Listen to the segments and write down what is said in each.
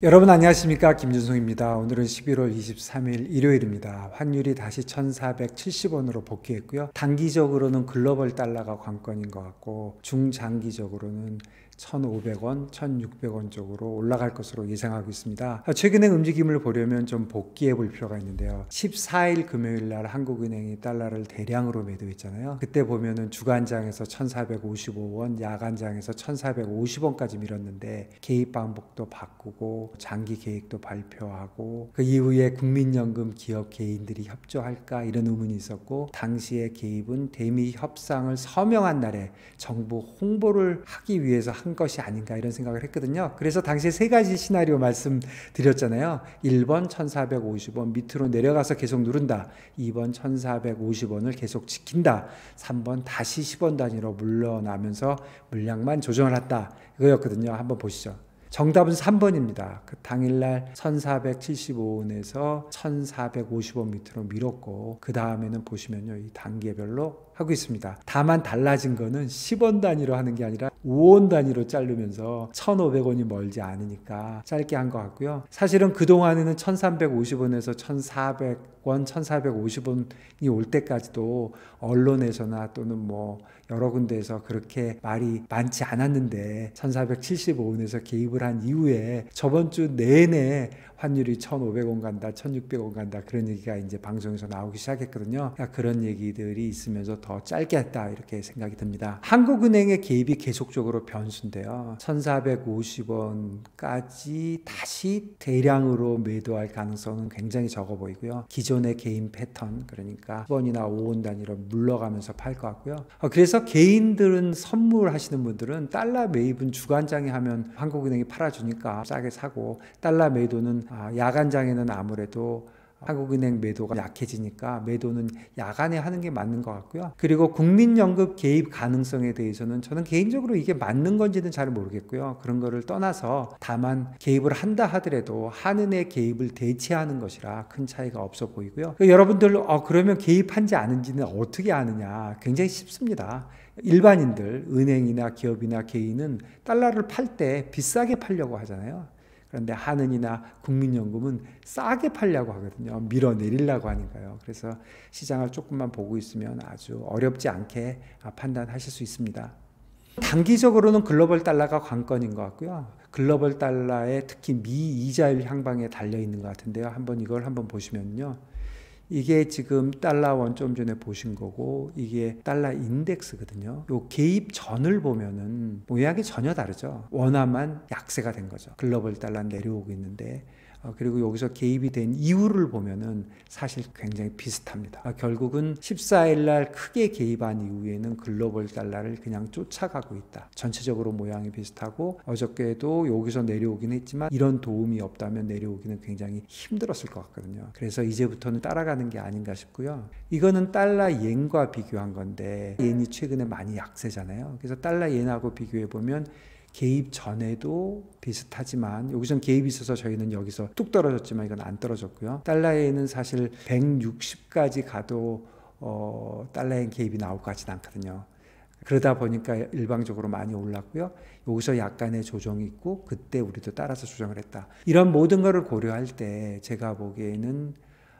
여러분 안녕하십니까, 김준송입니다. 오늘은 11월 23일 일요일입니다. 환율이 다시 1470원으로 복귀했고요. 단기적으로는 글로벌 달러가 관건인 것 같고, 중장기적으로는 1,500원, 1,600원 쪽으로 올라갈 것으로 예상하고 있습니다. 최근의 움직임을 보려면 좀 복귀해 볼 필요가 있는데요. 14일 금요일 날 한국은행이 달러를 대량으로 매도했잖아요. 그때 보면은 주간장에서 1,455원, 야간장에서 1,450원까지 밀었는데 개입 방법도 바꾸고 장기 계획도 발표하고, 그 이후에 국민연금 기업 개인들이 협조할까 이런 의문이 있었고, 당시에 개입은 대미 협상을 서명한 날에 정부 홍보를 하기 위해서 한 것이 아닌가 이런 생각을 했거든요. 그래서 당시에 세 가지 시나리오 말씀드렸잖아요. 1번 1,450원 밑으로 내려가서 계속 누른다. 2번 1,450원을 계속 지킨다. 3번 다시 10원 단위로 물러나면서 물량만 조정을 했다. 이거였거든요. 한번 보시죠. 정답은 3번입니다. 그 당일날 1,475원에서 1,450원 밑으로 밀었고, 그 다음에는 보시면요, 이 단계별로 하고 있습니다. 다만 달라진 거는 10원 단위로 하는 게 아니라 5원 단위로 자르면서 1,500원이 멀지 않으니까 짧게 한 것 같고요. 사실은 그동안에는 1,350원에서 1,400원, 1,450원이 올 때까지도 언론에서나 또는 뭐 여러 군데에서 그렇게 말이 많지 않았는데, 1,475원에서 개입을 한 이후에 저번 주 내내 환율이 1,500원 간다, 1,600원 간다, 그런 얘기가 이제 방송에서 나오기 시작했거든요. 그런 얘기들이 있으면서 더 짧게 했다 이렇게 생각이 듭니다. 한국은행의 개입이 계속적으로 변수인데요. 1,450원까지 다시 대량으로 매도할 가능성은 굉장히 적어 보이고요. 기존의 개인 패턴, 그러니까 10원이나 5원 단위로 물러가면서 팔 것 같고요. 그래서 개인들은, 선물하시는 분들은 달러 매입은 주간장에 하면 한국은행이 팔아주니까 싸게 사고, 달러 매도는 야간장에는 아무래도 한국은행 매도가 약해지니까 매도는 야간에 하는 게 맞는 것 같고요. 그리고 국민연금 개입 가능성에 대해서는 저는 개인적으로 이게 맞는 건지는 잘 모르겠고요. 그런 거를 떠나서 다만 개입을 한다 하더라도 한은의 개입을 대체하는 것이라 큰 차이가 없어 보이고요. 여러분들 그러면 개입한지 아닌지는 어떻게 아느냐? 굉장히 쉽습니다. 일반인들, 은행이나 기업이나 개인은 달러를 팔 때 비싸게 팔려고 하잖아요. 그런데 한은이나 국민연금은 싸게 팔려고 하거든요. 밀어내리려고 하니까요. 그래서 시장을 조금만 보고 있으면 아주 어렵지 않게 판단하실 수 있습니다. 단기적으로는 글로벌 달러가 관건인 것 같고요. 글로벌 달러에 특히 미 이자율 향방에 달려 있는 것 같은데요. 이걸 한번 보시면요. 이게 지금 달러 원 좀 전에 보신 거고, 이게 달러 인덱스거든요. 요 개입 전을 보면은 모양이 전혀 다르죠. 원화만 약세가 된 거죠. 글로벌 달러 내려오고 있는데, 그리고 여기서 개입이 된 이유를 보면은 사실 굉장히 비슷합니다. 결국은 14일 날 크게 개입한 이후에는 글로벌 달러를 그냥 쫓아가고 있다. 전체적으로 모양이 비슷하고, 어저께도 여기서 내려오긴 했지만 이런 도움이 없다면 내려오기는 굉장히 힘들었을 것 같거든요. 그래서 이제부터는 따라가는 게 아닌가 싶고요. 이거는 달러 엔과 비교한 건데, 엔이 최근에 많이 약세잖아요. 그래서 달러 엔하고 비교해 보면 개입 전에도 비슷하지만, 여기선 개입이 있어서 저희는 여기서 뚝 떨어졌지만 이건 안 떨어졌고요. 달러에는 사실 160까지 가도 달러엔 개입이 나올 것 같지는 않거든요. 그러다 보니까 일방적으로 많이 올랐고요. 여기서 약간의 조정이 있고, 그때 우리도 따라서 조정을 했다. 이런 모든 것을 고려할 때 제가 보기에는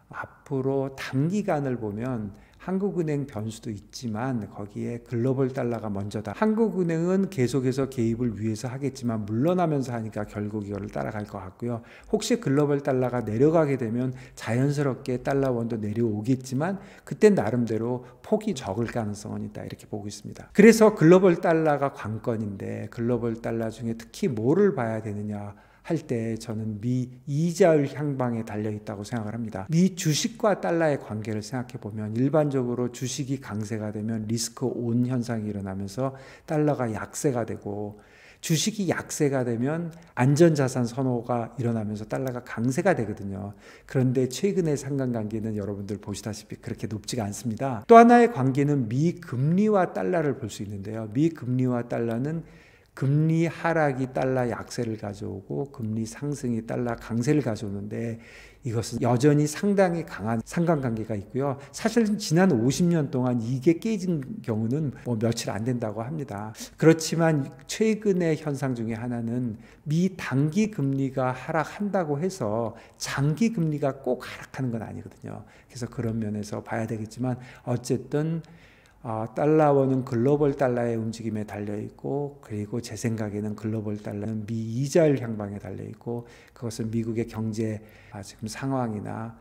앞으로 단기간을 보면 한국은행 변수도 있지만 거기에 글로벌 달러가 먼저다. 한국은행은 계속해서 개입을 위해서 하겠지만 물러나면서 하니까 결국 이거를 따라갈 것 같고요. 혹시 글로벌 달러가 내려가게 되면 자연스럽게 달러 원도 내려오겠지만 그땐 나름대로 폭이 적을 가능성은 있다, 이렇게 보고 있습니다. 그래서 글로벌 달러가 관건인데, 글로벌 달러 중에 특히 뭐를 봐야 되느냐 할 때 저는 미 이자율 향방에 달려 있다고 생각을 합니다. 미 주식과 달러의 관계를 생각해 보면, 일반적으로 주식이 강세가 되면 리스크 온 현상이 일어나면서 달러가 약세가 되고, 주식이 약세가 되면 안전자산 선호가 일어나면서 달러가 강세가 되거든요. 그런데 최근의 상관관계는 여러분들 보시다시피 그렇게 높지가 않습니다. 또 하나의 관계는 미 금리와 달러를 볼 수 있는데요. 미 금리와 달러는 금리 하락이 달러 약세를 가져오고 금리 상승이 달러 강세를 가져오는데 이것은 여전히 상당히 강한 상관관계가 있고요. 사실 지난 50년 동안 이게 깨진 경우는 뭐 며칠 안 된다고 합니다. 그렇지만 최근의 현상 중에 하나는 미 단기 금리가 하락한다고 해서 장기 금리가 꼭 하락하는 건 아니거든요. 그래서 그런 면에서 봐야 되겠지만 어쨌든 달러원은 글로벌 달러의 움직임에 달려있고, 그리고 제 생각에는 글로벌 달러는 미 이자율 향방에 달려있고, 그것은 미국의 경제 지금 상황이나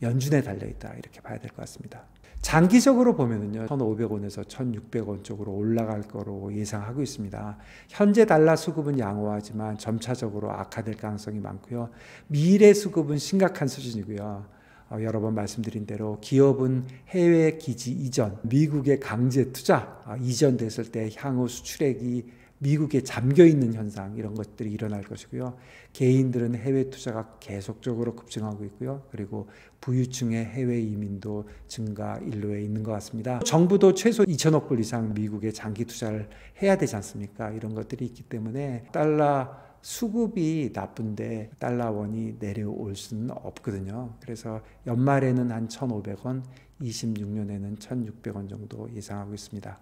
연준에 달려있다, 이렇게 봐야 될 것 같습니다. 장기적으로 보면은요, 1,500원에서 1,600원 쪽으로 올라갈 거로 예상하고 있습니다. 현재 달러 수급은 양호하지만 점차적으로 악화될 가능성이 많고요. 미래 수급은 심각한 수준이고요. 여러 번 말씀드린 대로 기업은 해외 기지 이전, 미국의 강제 투자 이전됐을 때 향후 수출액이 미국에 잠겨 있는 현상, 이런 것들이 일어날 것이고요. 개인들은 해외 투자가 계속적으로 급증하고 있고요. 그리고 부유층의 해외 이민도 증가 일로에 있는 것 같습니다. 정부도 최소 2천억 불 이상 미국에 장기 투자를 해야 되지 않습니까? 이런 것들이 있기 때문에 달러 수급이 나쁜데 달러원이 내려올 수는 없거든요. 그래서 연말에는 한 1,500원, 26년에는 1,600원 정도 예상하고 있습니다.